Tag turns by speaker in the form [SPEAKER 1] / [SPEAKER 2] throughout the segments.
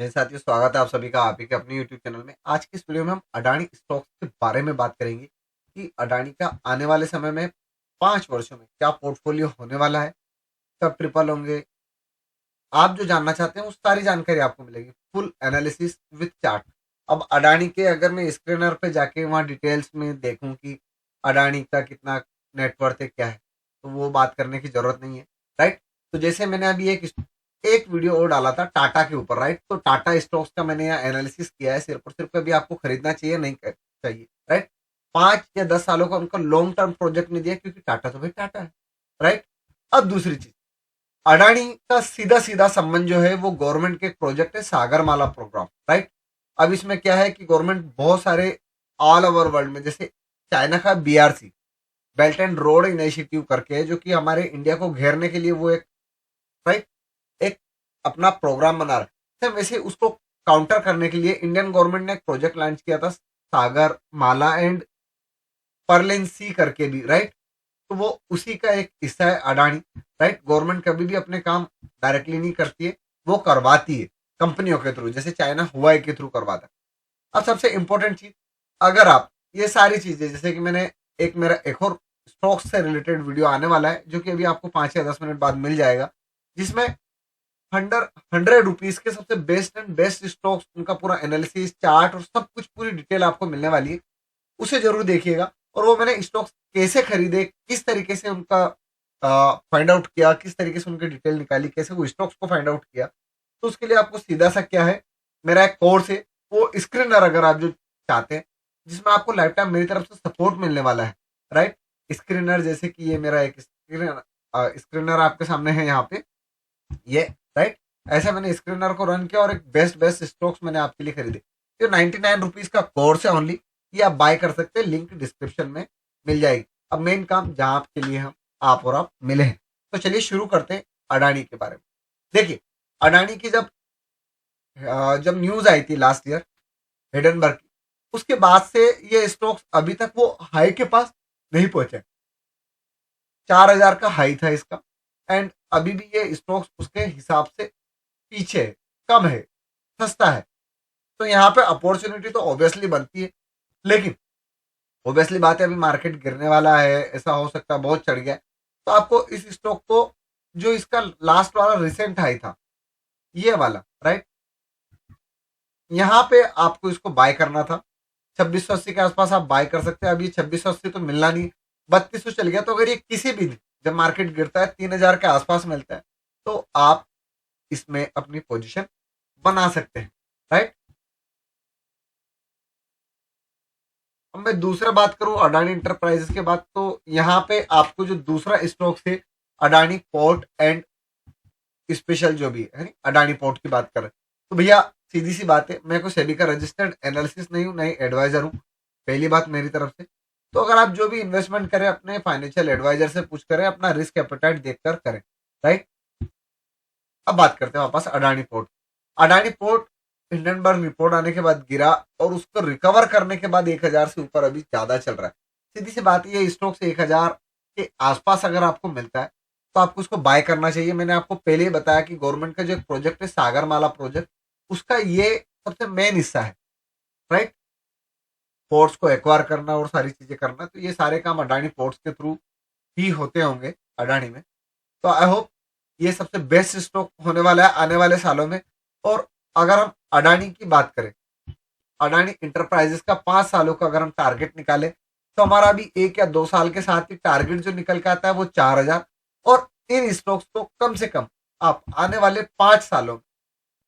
[SPEAKER 1] जी साथियों, स्वागत है आप सभी का आप ही के अपने यूट्यूब चैनल में। आज की इस वीडियो में हम अडानी स्टॉक्स के बारे में बात करेंगे कि अडानी का आने वाले समय में 5 वर्षों में क्या पोर्टफोलियो होने वाला है, कब ट्रिपल होंगे। आप जो जानना चाहते हैं उस सारी जानकारी आपको मिलेगी, फुल एनालिसिस विथ चार्ट। अब अडानी के अगर मैं स्क्रीनर पे जाके वहाँ डिटेल्स में देखूं कि अडानी का कितना नेटवर्थ है, क्या है, तो वो बात करने की जरूरत नहीं है। राइट। तो जैसे मैंने अभी एक वीडियो और डाला था टाटा के ऊपर। राइट। तो टाटा स्टॉक्स का मैंने यहाँ एनालिसिस किया है, सिर्फ और सिर्फ कभी आपको खरीदना चाहिए नहीं चाहिए। राइट। 5 या 10 सालों का उनका लॉन्ग टर्म प्रोजेक्ट नहीं दिया, क्योंकि टाटा तो भाई टाटा है। राइट। अब दूसरी चीज, अडानी का सीधा सीधा संबंध जो है वो गवर्नमेंट के एक प्रोजेक्ट है, सागरमाला प्रोग्राम। राइट। अब इसमें क्या है कि गवर्नमेंट बहुत सारे ऑल ओवर वर्ल्ड में, जैसे चाइना का BRC, belt and road initiative करके है, जो कि हमारे इंडिया को घेरने के लिए वो एक, राइट, एक अपना प्रोग्राम बना रहा है। वैसे उसको काउंटर करने के लिए इंडियन गवर्नमेंट ने एक प्रोजेक्ट लॉन्च किया था, सागर माला एंड पर्लिन सी करके भी। राइट। तो वो उसी का एक हिस्सा है अडानी। राइट। गवर्नमेंट कभी भी अपने काम डायरेक्टली नहीं करती है, वो करवाती है कंपनियों के थ्रू, जैसे चाइना हुआई के थ्रू करवाता है। अब सबसे इंपॉर्टेंट चीज, अगर आप ये सारी चीजें, जैसे कि मैंने मेरा एक और स्टॉक्स से रिलेटेड वीडियो आने वाला है, जो कि अभी आपको 5 या 10 मिनट बाद मिल जाएगा, जिसमें 100 रुपीज के सबसे बेस्ट एंड बेस्ट स्टॉक्स, उनका पूरा एनालिसिस चार्ट और सब कुछ पूरी डिटेल आपको मिलने वाली है। उसे जरूर देखिएगा। और वो मैंने स्टॉक्स कैसे खरीदे, किस तरीके से उनका फाइंड आउट किया, किस तरीके से उनकी डिटेल निकाली, कैसे वो स्टॉक्स को फाइंड आउट किया, तो उसके लिए आपको सीधा सा क्या है, मेरा एक कोर्स है, वो स्क्रीनर अगर आप जो चाहते हैं, जिसमें आपको लाइफ टाइम मेरी तरफ से सपोर्ट मिलने वाला है। राइट। स्क्रीनर जैसे कि ये मेरा एक स्क्रीनर आपके सामने है यहाँ पे, ये। राइट। ऐसे मैंने स्क्रीनर को रन किया और एक बेस्ट बेस्ट स्टॉक्स मैंने आपके लिए खरीदे। ये 99 रुपीज का कोर्स है ओनली, ये आप बाय कर सकते हैं, लिंक डिस्क्रिप्शन में मिल जाएगी। अब मेन काम जहां आपके लिए हम आप और आप मिले हैं, तो चलिए शुरू करते हैं अडानी के बारे में। देखिए, अडानी की जब न्यूज आई थी लास्ट ईयर हिडनबर्ग की, उसके बाद से ये स्टॉक्स अभी तक वो हाई के पास नहीं पहुंचे। 4,000 का हाई था इसका, एंड अभी भी ये स्टॉक्स उसके हिसाब से पीछे है, कम है, सस्ता है। तो यहाँ पे अपॉर्चुनिटी तो ऑब्वियसली बनती है, लेकिन ऑब्वियसली बात है, अभी मार्केट गिरने वाला है, ऐसा हो सकता है बहुत चढ़ गया है। तो आपको इस स्टॉक को, जो इसका लास्ट वाला रिसेंट हाई था, ये वाला, राइट, यहाँ पे आपको इसको बाय करना था। 2680 के आसपास आप बाय कर सकते हैं। अभी 2680 तो मिलना नहीं, 3200 चल गया। तो अगर ये किसी भी दिन जब मार्केट गिरता है 3000 के आसपास मिलता है, तो आप इसमें अपनी पोजीशन बना सकते हैं। राइट। अब मैं दूसरा बात करूं अडानी इंटरप्राइजेस के बाद, तो यहाँ पे आपको जो दूसरा स्टॉक है, अडानी पोर्ट एंड स्पेशल, जो भी है अडानी पोर्ट की बात करें, तो भैया सीधी सी बात है, मैं कोई सेबी का रजिस्टर्ड एनालिसिस नहीं हूं, नहीं एडवाइजर हूं। पहली बात मेरी तरफ से, तो अगर आप जो भी इन्वेस्टमेंट करें अपने फाइनेंशियल एडवाइजर से पूछ करें, अपना रिस्क एपेटाइट देखकर करें। राइट। अब बात करते हैं वापस Adani port. Adani port Hindenburg report आने के बाद गिरा, और उसको रिकवर करने के बाद 1000 से ऊपर अभी ज्यादा चल रहा है। सीधी सी बात है, ये स्टॉक से 1000 के आसपास अगर आपको मिलता है, तो आपको उसको बाय करना चाहिए। मैंने आपको पहले ही बताया कि गवर्नमेंट का जो एक प्रोजेक्ट है, सागरमाला प्रोजेक्ट, उसका ये सबसे मेन हिस्सा है। राइट। पोर्ट्स को एक्वायर करना और सारी चीजें करना, तो ये सारे काम अडानी पोर्ट्स के थ्रू ही होते होंगे अडानी में। तो आई होप ये सबसे बेस्ट स्टॉक होने वाला है आने वाले सालों में। और अगर हम अडानी की बात करें, अडानी इंटरप्राइजेस का 5 सालों का अगर हम टारगेट निकाले, तो हमारा अभी 1 या 2 साल के साथ ही टारगेट जो निकल के आता है वो 4,000। और इन स्टॉक्स को कम से कम आप आने वाले 5 सालों में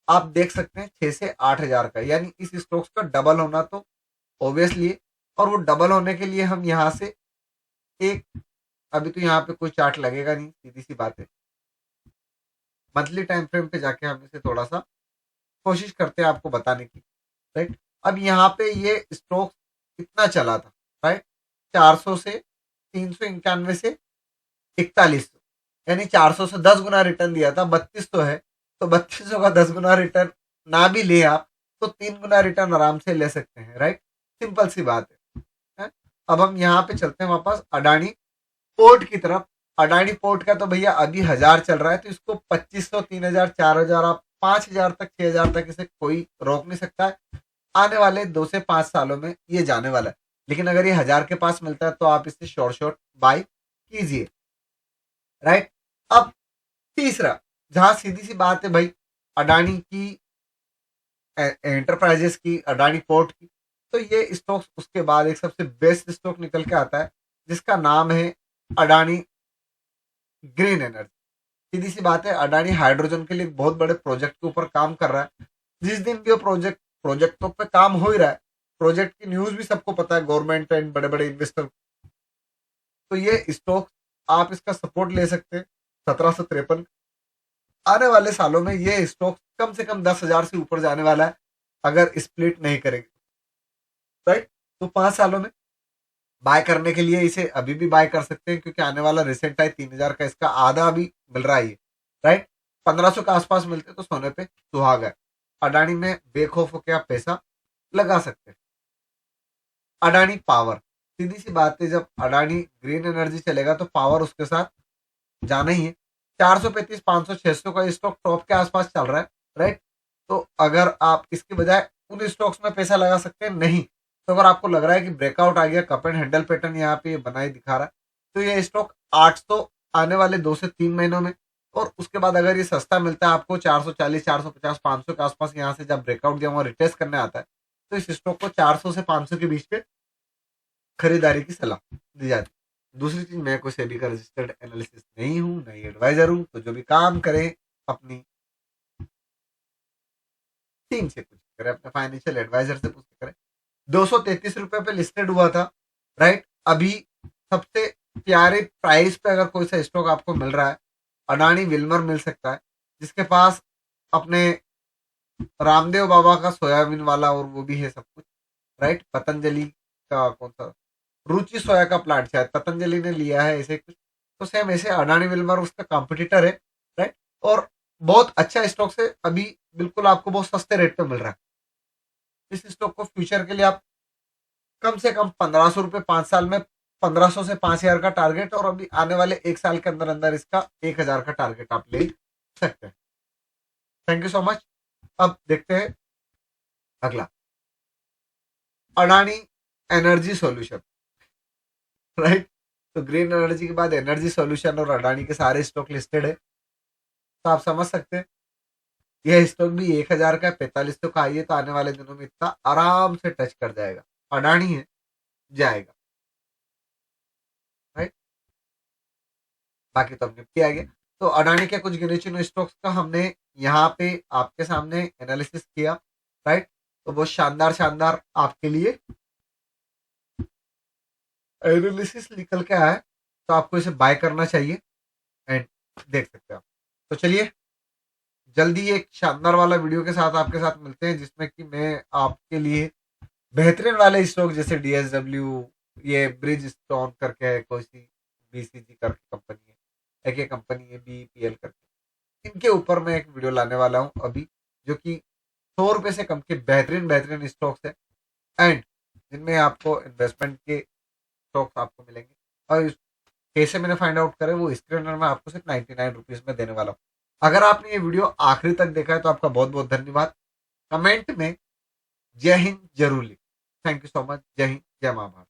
[SPEAKER 1] आप देख सकते हैं 6 से 8 हजार का, यानी इस स्टॉक्स का डबल होना तो ऑब्वियसली। और वो डबल होने के लिए हम यहाँ से एक, अभी तो यहाँ पे कोई चार्ट लगेगा नहीं, सीधी सी बात है, मंथली टाइम फ्रेम पे जाके हम इसे थोड़ा सा कोशिश करते हैं आपको बताने की। राइट। अब यहाँ पे ये स्टॉक कितना चला था, राइट, 400 से 391 से 4100, यानी 400 से 10 गुना रिटर्न दिया था। 3200 है, तो 3200 का 10 गुना रिटर्न ना भी ले आप, तो 3 गुना रिटर्न आराम से ले सकते हैं। राइट। सिंपल सी बात है? अब हम यहाँ पे चलते हैं वापस अडानी पोर्ट की तरफ। अडानी पोर्ट का तो भैया अभी 1000 चल रहा है, तो इसको 2500, 3000, 4000 आप 5,000 तक 6,000 तक इसे कोई रोक नहीं सकता है। आने वाले 2 से 5 सालों में ये जाने वाला है, लेकिन अगर ये 1,000 के पास मिलता है तो आप इसे शॉर्ट बाय कीजिए, राइट। अब तीसरा, जहां सीधी सी बात है भाई, अडानी की एंटरप्राइजेस की, अडानी पोर्ट की, तो ये स्टॉक्स उसके बाद एक सबसे बेस्ट स्टॉक निकल के आता है जिसका नाम है अडानी ग्रीन एनर्जी। सीधी सी बात है, अडानी हाइड्रोजन के लिए एक बहुत बड़े प्रोजेक्ट के ऊपर काम कर रहा है। जिस दिन भी वो प्रोजेक्टों पे काम हो ही रहा है, प्रोजेक्ट की न्यूज भी सबको पता है, गवर्नमेंट एंड बड़े बड़े इन्वेस्टर, तो ये स्टॉक आप इसका सपोर्ट ले सकते हैं 1753। आने वाले सालों में ये स्टॉक कम से कम 10,000 से ऊपर जाने वाला है अगर स्प्लिट नहीं करेंगे, राइट। तो 5 सालों में बाय करने के लिए इसे अभी भी बाय कर सकते हैं, क्योंकि आने वाला रिसेंट है 3,000 का, इसका आधा अभी मिल रहा है ये, राइट। 1,500 के आसपास मिलते तो सोने पे सुहागा है। अडानी में बेखौफ होकर आप पैसा लगा सकते हैं। अडानी पावर, सीधी सी बात है, जब अडानी ग्रीन एनर्जी चलेगा तो पावर उसके साथ जाना ही है। 435, 500, 600 का स्टॉक टॉप के आसपास चल रहा है, राइट। तो अगर आप इसके बजाय उन स्टॉक्स में पैसा लगा सकते हैं, नहीं तो अगर आपको लग रहा है कि ब्रेकआउट आ गया, कप एंड हैंडल पैटर्न यहाँ पे बनाई दिखा रहा है, तो ये स्टॉक 800 आने वाले 2 से 3 महीनों में, और उसके बाद अगर ये सस्ता मिलता है आपको 440, 450, 500 के आसपास, यहाँ से जब ब्रेकआउट दिया वहां रिटेस्ट करने आता है, तो इस स्टॉक को 400 से 500 के बीच में खरीदारी की सलाह दी जाती है। दूसरी चीज, मैं कोई सेबी का रजिस्टर्ड एनालिसिस नहीं हूँ, नहीं एडवाइजर हूँ, तो जो भी काम करें अपनी टीम से पूछ करें, अपने फाइनेंशियल एडवाइजर से पूछ करें। 233 रुपए पे लिस्टेड हुआ था, राइट। अभी सबसे प्यारे प्राइस पे अगर कोई सा स्टॉक आपको मिल रहा है, अडानी विल्मर मिल सकता है, जिसके पास अपने रामदेव बाबा का सोयाबीन वाला और वो भी है सब कुछ, राइट। पतंजलि का कौन सा, रुचि सोया का प्लांट शायद पतंजलि ने लिया है ऐसे कुछ, तो सेम ऐसे अडानी विल्मर उसका कॉम्पिटिटर है, राइट। और बहुत अच्छा स्टॉक से अभी बिल्कुल आपको बहुत सस्ते रेट पे मिल रहा है। इस स्टॉक को फ्यूचर के लिए आप कम से कम 1,500 रुपए 5 साल में, 1,500 से 5,000 का टारगेट, और अभी आने वाले 1 साल के अंदर अंदर इसका 1,000 का टारगेट आप ले सकते हैं। Thank you so much. अब देखते हैं अगला, अडानी एनर्जी सॉल्यूशन, राइट। तो ग्रीन एनर्जी के बाद एनर्जी सॉल्यूशन और अडानी के सारे स्टॉक लिस्टेड है, तो आप समझ सकते हैं यह स्टॉक भी 1,000 का 4500 का आई है, तो आने वाले दिनों में इतना आराम से टच कर जाएगा। अडानी है, जाएगा, राइट। बाकी तो अब निपटी आ गया। तो अडानी के कुछ गिने चुने स्टॉक्स का हमने यहाँ पे आपके सामने एनालिसिस किया, राइट। तो बहुत शानदार शानदार आपके लिए एनालिसिस निकल के आया है, तो आपको इसे बाय करना चाहिए एंड देख सकते हैं आप। तो चलिए जल्दी एक शानदार वाला वीडियो के साथ आपके साथ मिलते हैं, जिसमें कि मैं आपके लिए बेहतरीन वाले स्टॉक जैसे डीएसडब्ल्यू, ये ब्रिज स्टोन करके है, कोई सी बीसीजी करके कंपनी है, एक कंपनी है बीपीएल करके, इनके ऊपर मैं एक वीडियो लाने वाला हूँ अभी, जो कि 100 रुपए से कम के बेहतरीन बेहतरीन स्टॉक्स है, एंड जिनमें आपको इन्वेस्टमेंट के स्टॉक्स आपको मिलेंगे। और कैसे मैंने फाइंड आउट करे वो स्क्रीन में आपको सिर्फ 99 रुपीज में देने वाला हूँ। अगर आपने ये वीडियो आखिरी तक देखा है तो आपका बहुत बहुत धन्यवाद। कमेंट में जय हिंद जरूर लिख। Thank you so much. जय हिंद, जय महाभारत।